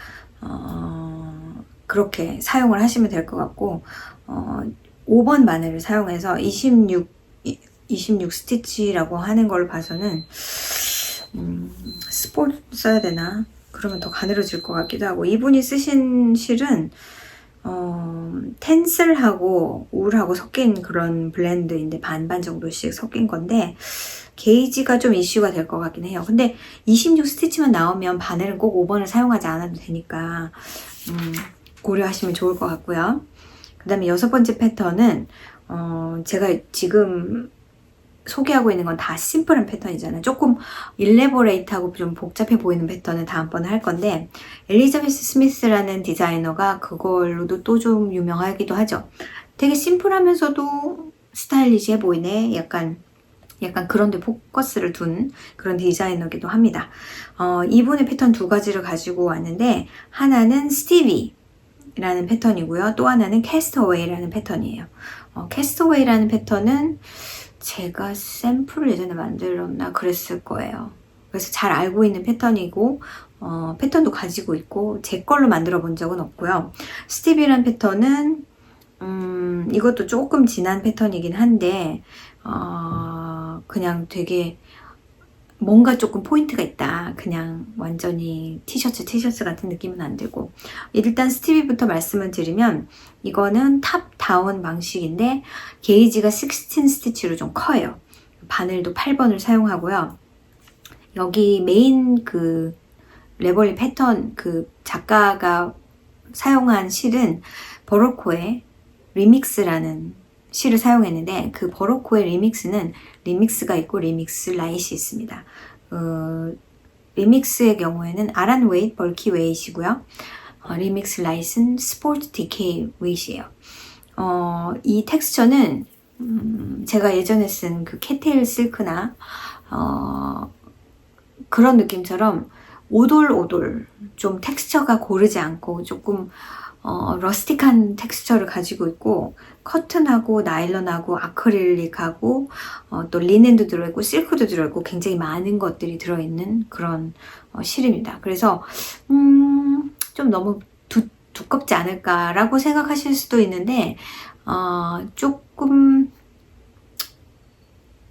Speaker 1: 그렇게 사용을 하시면 될 것 같고 5번 바늘을 사용해서 26 스티치라고 하는 걸 봐서는 스포츠 써야 되나? 그러면 더 가늘어질 것 같기도 하고 이분이 쓰신 실은 텐슬하고 울하고 섞인 그런 블렌드인데 반반 정도씩 섞인 건데 게이지가 좀 이슈가 될 것 같긴 해요. 근데 26 스티치만 나오면 바늘은 꼭 5번을 사용하지 않아도 되니까 고려하시면 좋을 것 같고요. 그 다음에 6번째 패턴은 제가 지금 소개하고 있는 건 다 심플한 패턴이잖아요. 조금 일레보레이트하고 좀 복잡해 보이는 패턴은 다음번에 할 건데, 엘리자베스 스미스라는 디자이너가 그걸로도 또 좀 유명하기도 하죠. 되게 심플하면서도 스타일리시해 보이네. 약간 그런 데 포커스를 둔 그런 디자이너기도 합니다. 이분의 패턴 2가지를 가지고 왔는데, 하나는 스티비라는 패턴이고요. 또 하나는 캐스터웨이라는 패턴이에요. 캐스터웨이라는 패턴은 제가 샘플을 예전에 만들었나 그랬을 거예요. 그래서 잘 알고 있는 패턴이고 패턴도 가지고 있고 제 걸로 만들어 본 적은 없고요. 스티비라는 패턴은 이것도 조금 진한 패턴이긴 한데 그냥 되게 뭔가 조금 포인트가 있다. 그냥 완전히 티셔츠 같은 느낌은 안 들고, 일단 스티비부터 말씀을 드리면 이거는 탑 다운 방식인데 게이지가 16 스티치로 좀 커요. 바늘도 8번을 사용하고요. 여기 메인 그 레벌리 패턴 그 작가가 사용한 실은 버로코의 리믹스라는 실을 사용했는데, 그 버로코의 리믹스는 리믹스가 있고 리믹스 라이시 있습니다. 리믹스의 경우에는 아란 웨이트, 벌키 웨이트이고요. 리믹스 라이트는 스포츠 디케이 웨이트이에요. 이 텍스처는 제가 예전에 쓴 그 캐테일 실크나 그런 느낌처럼 오돌오돌, 좀 텍스처가 고르지 않고 조금 러스틱한 텍스처를 가지고 있고, 커튼하고 나일론하고 아크릴릭하고 또 리넨도 들어있고 실크도 들어있고 굉장히 많은 것들이 들어있는 그런 실입니다. 그래서 좀 너무 두껍지 않을까라고 생각하실 수도 있는데 조금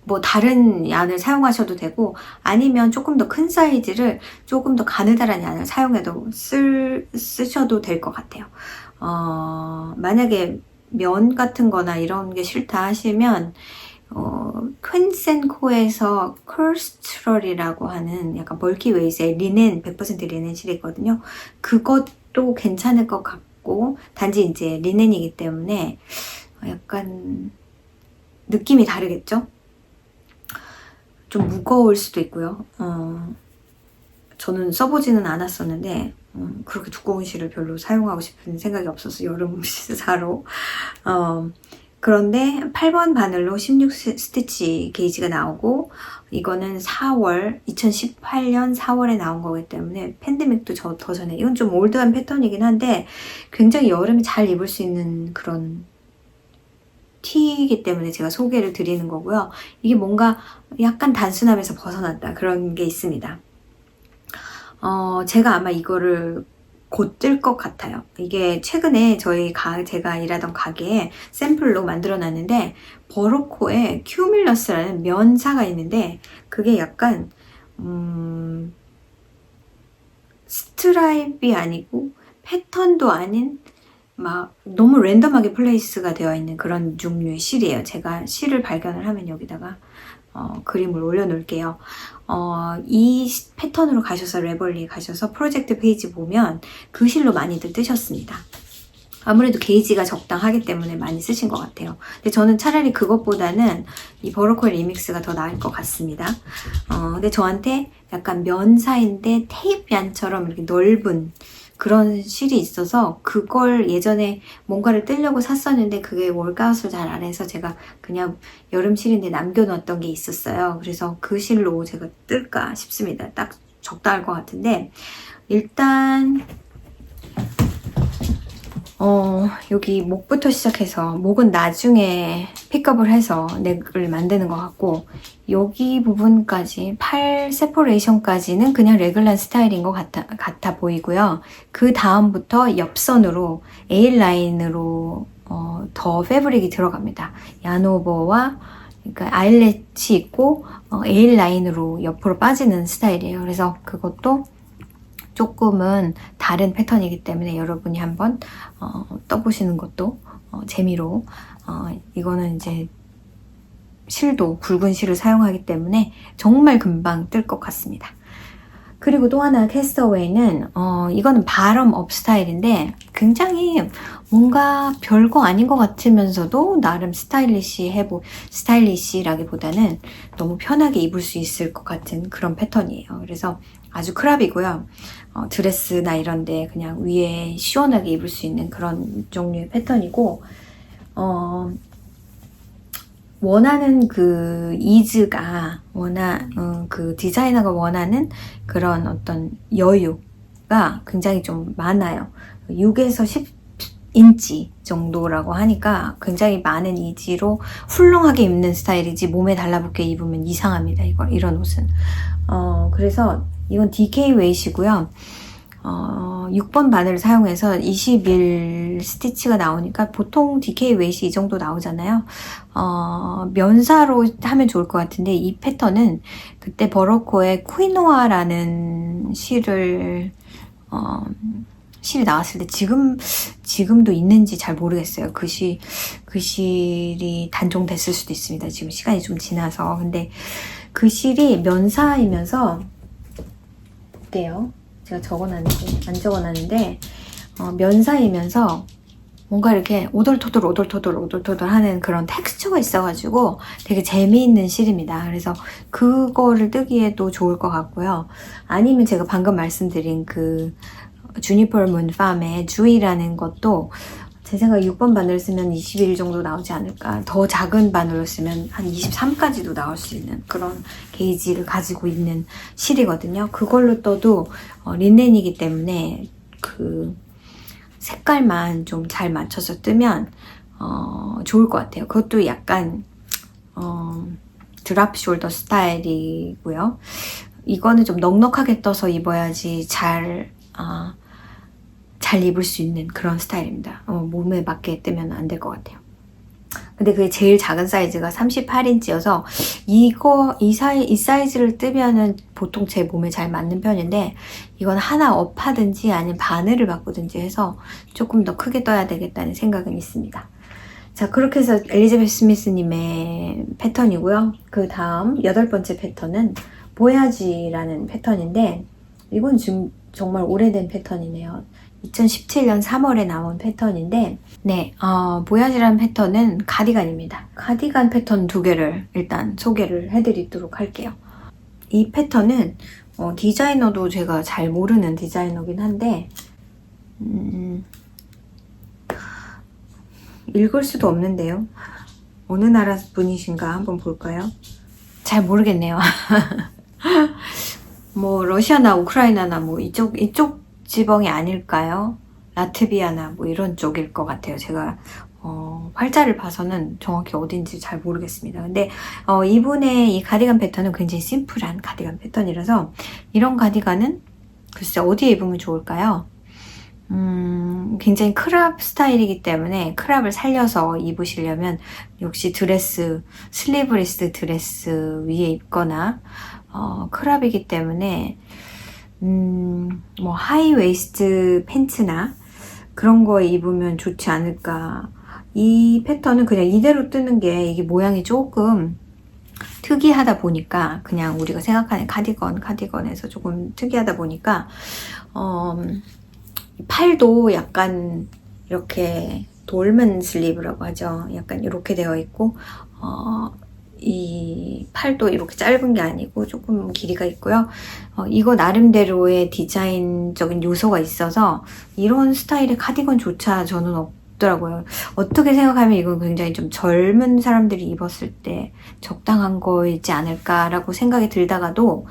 Speaker 1: 뭐 다른 얀을 사용하셔도 되고, 아니면 조금 더 큰 사이즈를 조금 더 가느다란 얀을 사용해도 쓰셔도 될 것 같아요. 만약에 면 같은 거나 이런 게 싫다 하시면 퀸센코에서 컬스트럴이라고 하는 약간 벌키 웨이스의 리넨 100% 리넨 실이 있거든요. 그것도 괜찮을 것 같고, 단지 이제 리넨이기 때문에 약간 느낌이 다르겠죠? 좀 무거울 수도 있고요. 저는 써보지는 않았었는데 그렇게 두꺼운 실을 별로 사용하고 싶은 생각이 없어서 여름 시사로 그런데 8번 바늘로 16 스티치 게이지가 나오고, 이거는 2018년 4월에 나온 거기 때문에 팬데믹도 더 전에, 이건 좀 올드한 패턴이긴 한데 굉장히 여름에 잘 입을 수 있는 그런 티이기 때문에 제가 소개를 드리는 거고요. 이게 뭔가 약간 단순함에서 벗어났다, 그런 게 있습니다. 제가 아마 이거를 곧 뜰 것 같아요. 이게 최근에 제가 일하던 가게에 샘플로 만들어 놨는데, 버로코의 큐밀러스라는 면사가 있는데 그게 약간 스트라이프이 아니고 패턴도 아닌 막 너무 랜덤하게 플레이스가 되어 있는 그런 종류의 실이에요. 제가 실을 발견을 하면 여기다가 그림을 올려놓을게요. 이 패턴으로 가셔서 레벌리 가셔서 프로젝트 페이지 보면 그 실로 많이들 뜨셨습니다. 아무래도 게이지가 적당하기 때문에 많이 쓰신 것 같아요. 근데 저는 차라리 그것보다는 이 버로코의 리믹스가 더 나을 것 같습니다. 근데 저한테 약간 면사인데 테이프 얀처럼 이렇게 넓은 그런 실이 있어서 그걸 예전에 뭔가를 뜨려고 샀었는데 그게 월가웃을 잘 안 해서 제가 그냥 여름 실인데 남겨놓았던 게 있었어요. 그래서 그 실로 제가 뜰까 싶습니다. 딱 적당할 것 같은데, 일단 여기 목부터 시작해서, 목은 나중에 픽업을 해서 넥을 만드는 것 같고, 여기 부분까지 팔 세퍼레이션까지는 그냥 레귤런 스타일인 것 같아 보이고요. 그 다음부터 옆선으로 A라인으로 더 패브릭이 들어갑니다. 얀오버와 그러니까 아일렛이 있고 A라인으로 옆으로 빠지는 스타일이에요. 그래서 그것도 조금은 다른 패턴이기 때문에 여러분이 한번 떠보시는 것도 재미로, 이거는 이제 실도 굵은 실을 사용하기 때문에 정말 금방 뜰 것 같습니다. 그리고 또 하나 캐스터웨이는 이거는 바럼 업 스타일인데 굉장히 뭔가 별거 아닌 것 같으면서도 나름 스타일리시라기보다는 너무 편하게 입을 수 있을 것 같은 그런 패턴이에요. 그래서 아주 크랍이고요. 드레스나 이런데 그냥 위에 시원하게 입을 수 있는 그런 종류의 패턴이고 원하는 그 이즈가 그 디자이너가 원하는 그런 어떤 여유가 굉장히 좀 많아요. 6에서 10인치 정도라고 하니까 굉장히 많은 이지로 훌륭하게 입는 스타일이지 몸에 달라붙게 입으면 이상합니다. 이런 옷은. 그래서 이건 DK 웨이시고요. 6번 바늘을 사용해서 21 스티치가 나오니까 보통 DK 웨이시 이 정도 나오잖아요. 면사로 하면 좋을 것 같은데 이 패턴은 그때 버로코의 쿠이노아라는 실이 나왔을 때 지금도 있는지 잘 모르겠어요. 그 실이 단종됐을 수도 있습니다. 지금 시간이 좀 지나서. 근데 그 실이 면사이면서 어때요? 제가 적어놨는데 안 적어놨는데 면사이면서 뭔가 이렇게 오돌토돌 하는 그런 텍스처가 있어가지고 되게 재미있는 실입니다. 그래서 그거를 뜨기에도 좋을 것 같고요. 아니면 제가 방금 말씀드린 그 주니퍼 문팜의 주이라는 것도 제 생각에 6번 바늘 쓰면 21 정도 나오지 않을까. 더 작은 바늘로 쓰면 한 23까지도 나올 수 있는 그런 게이지를 가지고 있는 실이거든요. 그걸로 떠도 린넨이기 때문에 그 색깔만 좀 잘 맞춰서 뜨면 좋을 것 같아요. 그것도 약간 드랍 숄더 스타일이고요. 이거는 좀 넉넉하게 떠서 입어야지 잘 입을 수 있는 그런 스타일입니다. 몸에 맞게 뜨면 안 될 것 같아요. 근데 그게 제일 작은 사이즈가 38인치여서 이 사이즈를 뜨면은 보통 제 몸에 잘 맞는 편인데 이건 하나 업하든지 아니면 바늘을 바꾸든지 해서 조금 더 크게 떠야 되겠다는 생각은 있습니다. 자, 그렇게 해서 엘리자베스 스미스님의 패턴이고요. 그 다음 8번째 패턴은 보야지라는 패턴인데 이건 지금 정말 오래된 패턴이네요. 2017년 3월에 나온 패턴인데 네, 보야지라는 패턴은 가디건입니다. 가디건 패턴 2개를 일단 소개를 해드리도록 할게요. 이 패턴은 디자이너도 제가 잘 모르는 디자이너긴 한데 읽을 수도 없는데요. 어느 나라 분이신가 한번 볼까요? 잘 모르겠네요. 뭐 러시아나 우크라이나나 뭐 이쪽 지방이 아닐까요? 라트비아나 뭐 이런 쪽일 것 같아요. 제가 활자를 봐서는 정확히 어딘지 잘 모르겠습니다. 근데 이분의 이 가디건 패턴은 굉장히 심플한 가디건 패턴이라서 이런 가디건은 글쎄 어디에 입으면 좋을까요? 굉장히 크랍 스타일이기 때문에 크랍을 살려서 입으시려면 역시 슬리브리스 드레스 위에 입거나 크랍이기 때문에 뭐 하이웨이스트 팬츠나 그런 거에 입으면 좋지 않을까. 이 패턴은 그냥 이대로 뜨는 게 이게 모양이 조금 특이하다 보니까 그냥 우리가 생각하는 카디건에서 조금 특이하다 보니까 팔도 약간 이렇게 돌문 슬리브라고 하죠. 약간 이렇게 되어 있고 이 팔도 이렇게 짧은 게 아니고 조금 길이가 있고요. 이거 나름대로의 디자인적인 요소가 있어서 이런 스타일의 카디건조차 저는 없더라고요. 어떻게 생각하면 이건 굉장히 좀 젊은 사람들이 입었을 때 적당한 거이지 않을까라고 생각이 들다가도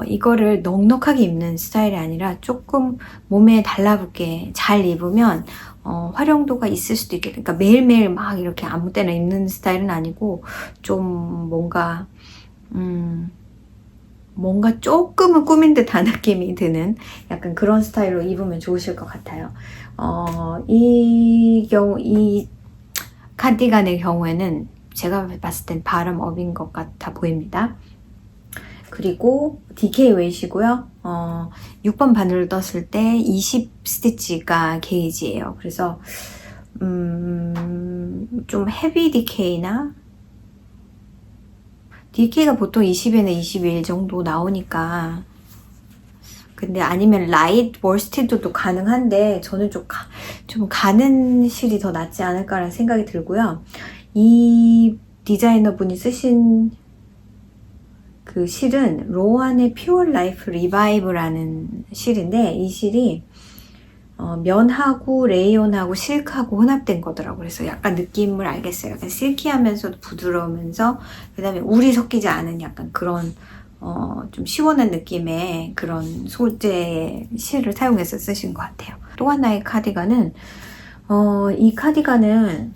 Speaker 1: 이거를 넉넉하게 입는 스타일이 아니라 조금 몸에 달라붙게 잘 입으면 활용도가 있을 수도 있겠다. 그러니까 매일매일 막 이렇게 아무 때나 입는 스타일은 아니고 좀 뭔가 조금은 꾸민 듯한 느낌이 드는 약간 그런 스타일로 입으면 좋으실 것 같아요. 이 카디건의 경우에는 제가 봤을 땐 바람 업인 것 같아 보입니다. 그리고 DK 웨이시고요. 6번 바늘을 떴을 때 20 스티치가 게이지예요. 그래서 좀 헤비 DK나 DK가 보통 20에나 21 정도 나오니까 근데 아니면 라이트 월스티드도 가능한데 저는 좀 가는 실이 더 낫지 않을까라는 생각이 들고요. 이 디자이너 분이 쓰신 그 실은 로안의 퓨어 라이프 리바이브라는 실인데 이 실이 면하고 레이온하고 실크하고 혼합된 거더라고요. 그래서 약간 느낌을 알겠어요. 약간 실키하면서도 부드러우면서 그 다음에 울이 섞이지 않은 약간 그런 좀 시원한 느낌의 그런 소재의 실을 사용해서 쓰신 것 같아요. 또 하나의 카디건은 이 카디건은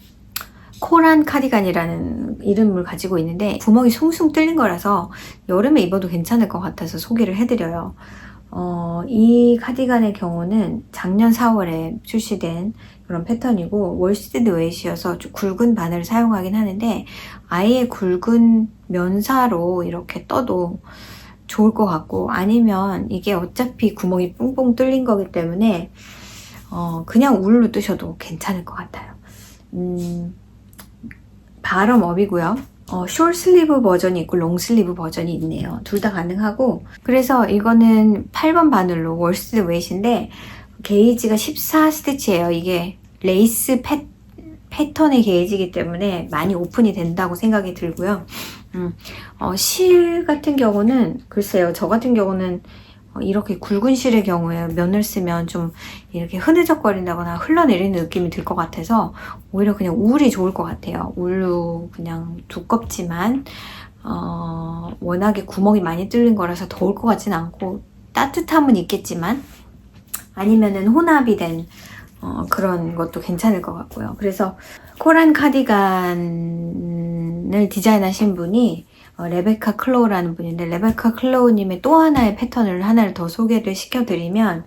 Speaker 1: 코란 카디건이라는 이름을 가지고 있는데 구멍이 숭숭 뚫린 거라서 여름에 입어도 괜찮을 것 같아서 소개를 해드려요. 이 카디건의 경우는 작년 4월에 출시된 그런 패턴이고 월스티드 웨이시여서 좀 굵은 바늘을 사용하긴 하는데 아예 굵은 면사로 이렇게 떠도 좋을 것 같고 아니면 이게 어차피 구멍이 뽕뽕 뚫린 거기 때문에 그냥 울로 뜨셔도 괜찮을 것 같아요. 바럼업이고요. 숏 슬리브 버전이 있고 롱 슬리브 버전이 있네요. 둘 다 가능하고 그래서 이거는 8번 바늘로 월스티드 웨이트인데 게이지가 14스티치예요. 이게 레이스 패턴의 게이지이기 때문에 많이 오픈이 된다고 생각이 들고요. 실 같은 경우는 글쎄요. 저 같은 경우는 이렇게 굵은 실의 경우에 면을 쓰면 좀 이렇게 흐느적거린다거나 흘러내리는 느낌이 들 것 같아서 오히려 그냥 울이 좋을 것 같아요. 울로 그냥 두껍지만 워낙에 구멍이 많이 뚫린 거라서 더울 것 같진 않고 따뜻함은 있겠지만 아니면은 혼합이 된 그런 것도 괜찮을 것 같고요. 그래서 코란 카디건을 디자인하신 분이 레베카 클로우라는 분인데 레베카 클로우님의 또 하나의 패턴을 하나를 더 소개를 시켜드리면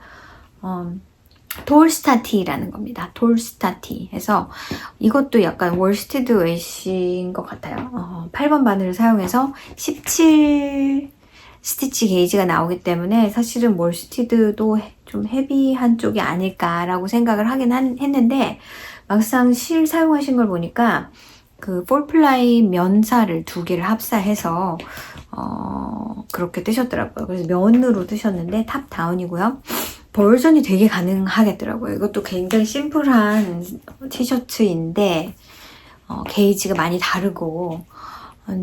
Speaker 1: 톨스타티라는 겁니다. 톨스타티 해서 이것도 약간 월스티드 웨이시인 것 같아요. 8번 바늘을 사용해서 17 스티치 게이지가 나오기 때문에 사실은 월스티드도 좀 헤비한 쪽이 아닐까라고 생각을 하긴 했는데 막상 실 사용하신 걸 보니까 그 폴플라이 면사를 2개를 합사해서 그렇게 뜨셨더라고요. 그래서 면으로 뜨셨는데 탑 다운이고요. 버전이 되게 가능하겠더라고요. 이것도 굉장히 심플한 티셔츠인데 게이지가 많이 다르고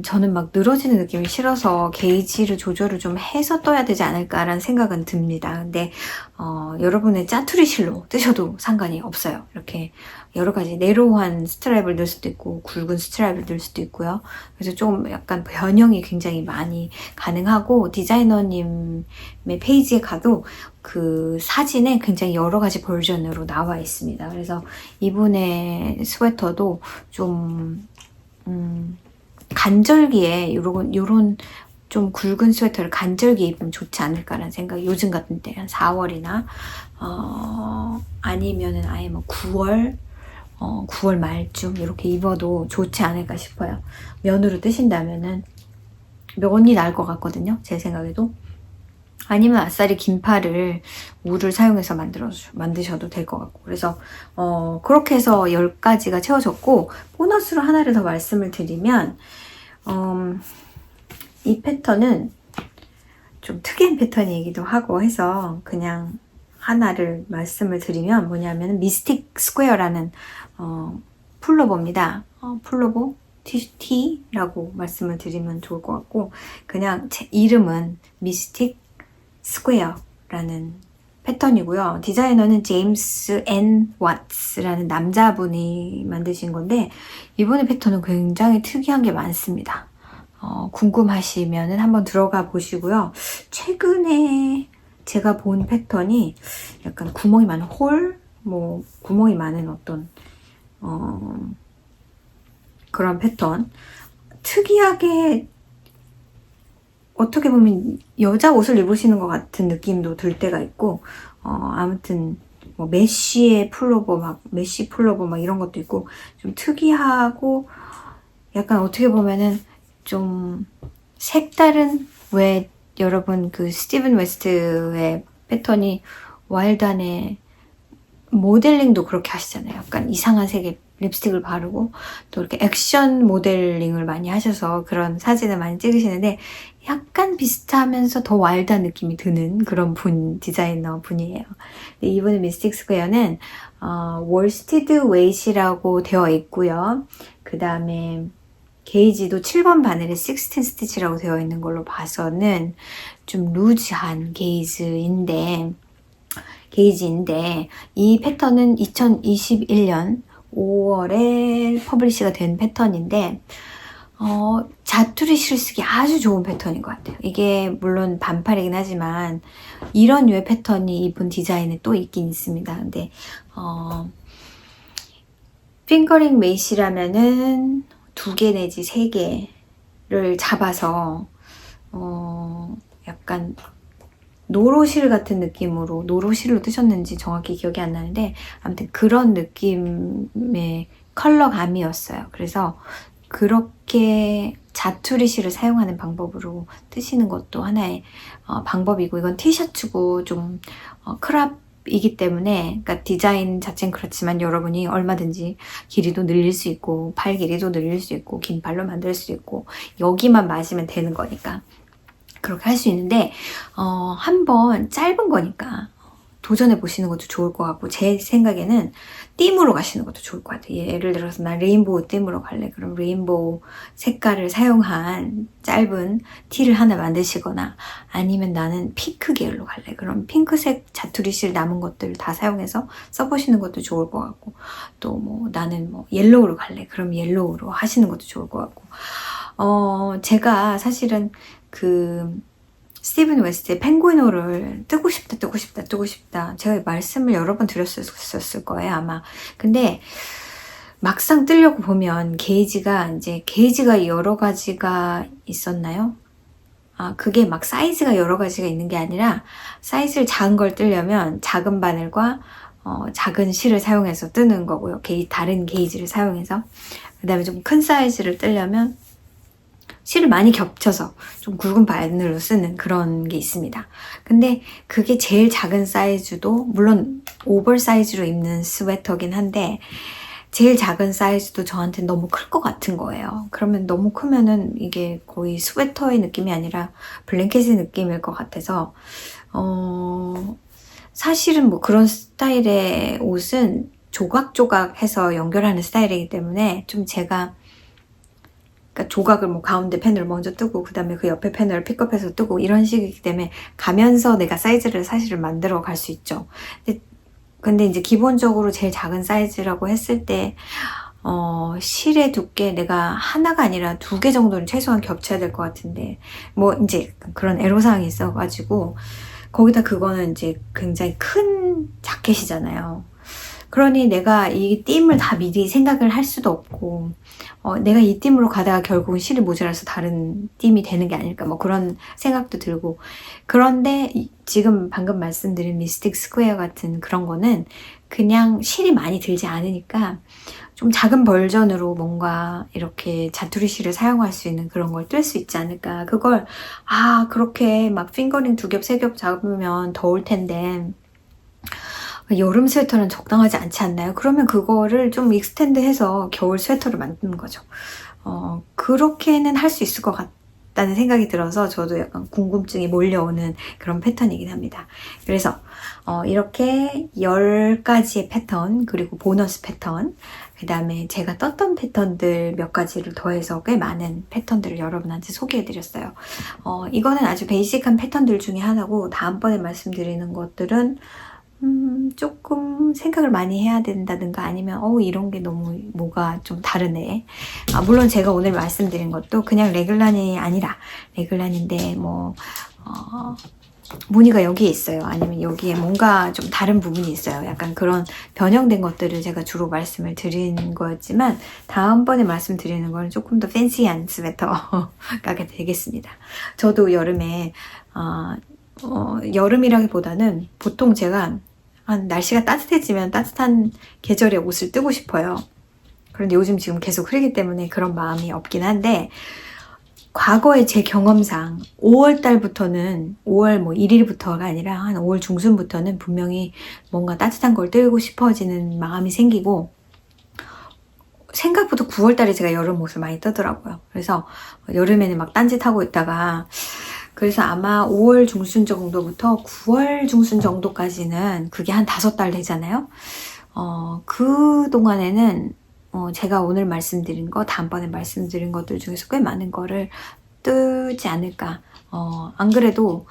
Speaker 1: 저는 막 늘어지는 느낌이 싫어서 게이지를 조절을 좀 해서 떠야 되지 않을까라는 생각은 듭니다. 근데 여러분의 짜투리 실로 뜨셔도 상관이 없어요. 이렇게 여러 가지 네로우한 스트라이프를 넣을 수도 있고 굵은 스트라이프를 넣을 수도 있고요. 그래서 좀 약간 변형이 굉장히 많이 가능하고 디자이너님의 페이지에 가도 그 사진에 굉장히 여러 가지 버전으로 나와 있습니다. 그래서 이분의 스웨터도 좀 간절기에 요런 좀 굵은 스웨터를 간절기에 입으면 좋지 않을까라는 생각이 요즘 같은 때 한 4월이나 아니면은 아예 뭐 9월 말쯤 이렇게 입어도 좋지 않을까 싶어요. 면으로 뜨신다면은 면이 나을 것 같거든요. 제 생각에도. 아니면 아싸리 긴팔을 울을 사용해서 만드셔도 될 것 같고 그래서 그렇게 해서 10가지가 채워졌고 보너스로 하나를 더 말씀을 드리면 이 패턴은 좀 특이한 패턴이기도 하고 해서 그냥 하나를 말씀을 드리면 뭐냐면 미스틱 스퀘어라는 풀로버입니다. 풀로버 T라고 말씀을 드리면 좋을 것 같고 그냥 제 이름은 미스틱 스퀘어라는 패턴이고요. 디자이너는 제임스 앤 왓츠라는 남자분이 만드신 건데 이번의 패턴은 굉장히 특이한 게 많습니다. 궁금하시면 한번 들어가 보시고요. 최근에 제가 본 패턴이 약간 구멍이 많은 구멍이 많은 어떤 그런 패턴. 특이하게 어떻게 보면 여자 옷을 입으시는 것 같은 느낌도 들 때가 있고 아무튼 뭐 메쉬 풀로버 막 이런 것도 있고 좀 특이하고 약간 어떻게 보면은 좀 색다른 왜 여러분 그 스티븐 웨스트의 패턴이 와일드한의 모델링도 그렇게 하시잖아요. 약간 이상한 색의 립스틱을 바르고 또 이렇게 액션 모델링을 많이 하셔서 그런 사진을 많이 찍으시는데 약간 비슷하면서 더 와일드한 느낌이 드는 그런 디자이너 분이에요. 이분의 미스틱 스퀘어는 월스티드 웨이시라고 되어 있고요. 그 다음에 게이지도 7번 바늘에 16 스티치라고 되어 있는 걸로 봐서는 좀 루즈한 게이지인데 이 패턴은 2021년 5월에 퍼블리시가 된 패턴인데 자투리 실쓰기 아주 좋은 패턴인 것 같아요. 이게 물론 반팔이긴 하지만 이런 류의 패턴이 이분 디자인에 또 있긴 있습니다. 근데 핑거링 메이시라면은 2개 내지 3개를 잡아서 약간 노로실 같은 느낌으로, 노로실로 뜨셨는지 정확히 기억이 안 나는데 아무튼 그런 느낌의 컬러감이었어요. 그래서 그렇게 자투리 실을 사용하는 방법으로 뜨시는 것도 하나의 방법이고, 이건 티셔츠고 좀 크롭이기 때문에, 그러니까 디자인 자체는 그렇지만 여러분이 얼마든지 길이도 늘릴 수 있고 팔 길이도 늘릴 수 있고 긴 팔로 만들 수 있고 여기만 맞으면 되는 거니까 그렇게 할 수 있는데 한번 짧은 거니까 도전해 보시는 것도 좋을 것 같고, 제 생각에는 띠으로 가시는 것도 좋을 것 같아요. 예를 들어서 나 레인보우 띠으로 갈래. 그럼 레인보우 색깔을 사용한 짧은 티를 하나 만드시거나, 아니면 나는 핑크 계열로 갈래. 그럼 핑크색 자투리실 남은 것들 다 사용해서 써보시는 것도 좋을 것 같고, 또 뭐 나는 뭐 옐로우로 갈래. 그럼 옐로우로 하시는 것도 좋을 것 같고, 제가 사실은 스티븐 웨스트의 펭귄호를 뜨고 싶다. 제가 말씀을 여러 번 드렸었을 거예요, 아마. 근데 막상 뜨려고 보면 게이지가 여러 가지가 있었나요? 그게 막 사이즈가 여러 가지가 있는 게 아니라, 사이즈를 작은 걸 뜨려면 작은 바늘과 작은 실을 사용해서 뜨는 거고요. 다른 게이지를 사용해서. 그 다음에 좀 큰 사이즈를 뜨려면 실을 많이 겹쳐서 좀 굵은 바늘로 쓰는 그런 게 있습니다. 근데 그게 제일 작은 사이즈도, 물론 오버 사이즈로 입는 스웨터긴 한데 제일 작은 사이즈도 저한테 너무 클 것 같은 거예요. 그러면 너무 크면은 이게 거의 스웨터의 느낌이 아니라 블랭켓의 느낌일 것 같아서 사실은 뭐 그런 스타일의 옷은 조각조각 해서 연결하는 스타일이기 때문에 좀 제가, 그러니까 조각을 뭐 가운데 패널을 먼저 뜨고 그 다음에 그 옆에 패널을 픽업해서 뜨고 이런 식이기 때문에 가면서 내가 사이즈를 사실은 만들어 갈 수 있죠. 근데 이제 기본적으로 제일 작은 사이즈라고 했을 때 실의 두께 내가 하나가 아니라 2개 정도는 최소한 겹쳐야 될 것 같은데, 뭐 이제 그런 애로사항이 있어가지고, 거기다 그거는 이제 굉장히 큰 자켓이잖아요. 그러니 내가 이 띠을 다 미리 생각을 할 수도 없고, 내가 이 띠으로 가다가 결국은 실이 모자라서 다른 띠이 되는 게 아닐까, 뭐 그런 생각도 들고. 그런데 지금 방금 말씀드린 미스틱 스퀘어 같은 그런 거는 그냥 실이 많이 들지 않으니까 좀 작은 버전으로 뭔가 이렇게 자투리 실을 사용할 수 있는 그런 걸 뜰 수 있지 않을까. 그걸 그렇게 막 핑거링 2겹 3겹 잡으면 더울 텐데 여름 스웨터는 적당하지 않지 않나요? 그러면 그거를 좀 익스텐드해서 겨울 스웨터를 만드는 거죠. 그렇게는 할 수 있을 것 같다는 생각이 들어서 저도 약간 궁금증이 몰려오는 그런 패턴이긴 합니다. 그래서 이렇게 10가지의 패턴, 그리고 보너스 패턴, 그 다음에 제가 떴던 패턴들 몇 가지를 더해서 꽤 많은 패턴들을 여러분한테 소개해드렸어요. 이거는 아주 베이직한 패턴들 중에 하나고, 다음번에 말씀드리는 것들은 조금 생각을 많이 해야 된다든가, 아니면 이런 게 너무 뭐가 좀 다르네. 물론 제가 오늘 말씀드린 것도 그냥 레귤란이 아니라 레귤란인데 뭐 무늬가 여기에 있어요, 아니면 여기에 뭔가 좀 다른 부분이 있어요. 약간 그런 변형된 것들을 제가 주로 말씀을 드린 거였지만, 다음번에 말씀드리는 건 조금 더 팬시한 스웨터가 되겠습니다. 저도 여름에 여름이라기보다는 보통 제가 날씨가 따뜻해지면 따뜻한 계절의 옷을 뜨고 싶어요. 그런데 요즘 지금 계속 흐리기 때문에 그런 마음이 없긴 한데, 과거의 제 경험상 5월 달부터는, 5월 뭐 1일부터가 아니라 한 5월 중순부터는 분명히 뭔가 따뜻한 걸 뜨고 싶어지는 마음이 생기고, 생각보다 9월달에 제가 여름 옷을 많이 뜨더라고요. 그래서 여름에는 막 딴짓하고 있다가 그래서 아마 5월 중순 정도부터 9월 중순 정도까지는 그게 한 5달 되잖아요. 그 동안에는 제가 오늘 말씀드린 거, 다음번에 말씀드린 것들 중에서 꽤 많은 거를 뜨지 않을까. 안 그래도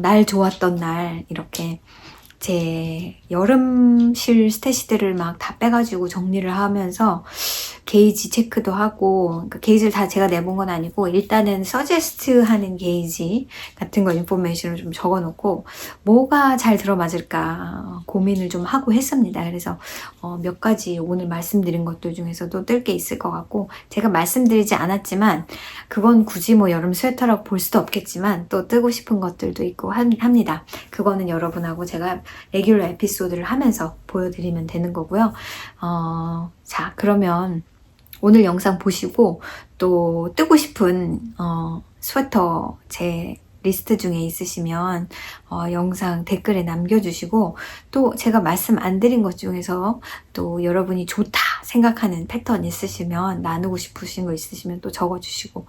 Speaker 1: 날 좋았던 날 이렇게 제 여름실 스태시들을 막 다 빼가지고 정리를 하면서 게이지 체크도 하고, 그러니까 게이지를 다 제가 내본 건 아니고 일단은 서제스트 하는 게이지 같은 거 인포메이션을 좀 적어놓고 뭐가 잘 들어맞을까 고민을 좀 하고 했습니다. 그래서 몇 가지 오늘 말씀드린 것들 중에서도 뜰 게 있을 것 같고, 제가 말씀드리지 않았지만 그건 굳이 뭐 여름 스웨터라고 볼 수도 없겠지만 또 뜨고 싶은 것들도 있고 합니다. 그거는 여러분하고 제가 레귤러 에피소드를 하면서 보여드리면 되는 거고요. 자, 그러면 오늘 영상 보시고 또 뜨고 싶은 스웨터 제 리스트 중에 있으시면 영상 댓글에 남겨주시고, 또 제가 말씀 안 드린 것 중에서 또 여러분이 좋다 생각하는 패턴 있으시면, 나누고 싶으신 거 있으시면 또 적어주시고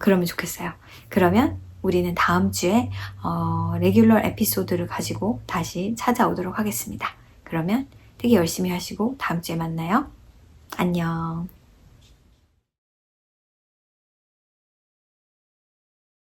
Speaker 1: 그러면 좋겠어요. 그러면 우리는 다음 주에 레귤러 에피소드를 가지고 다시 찾아오도록 하겠습니다. 그러면 되게 열심히 하시고 다음 주에 만나요. 안녕.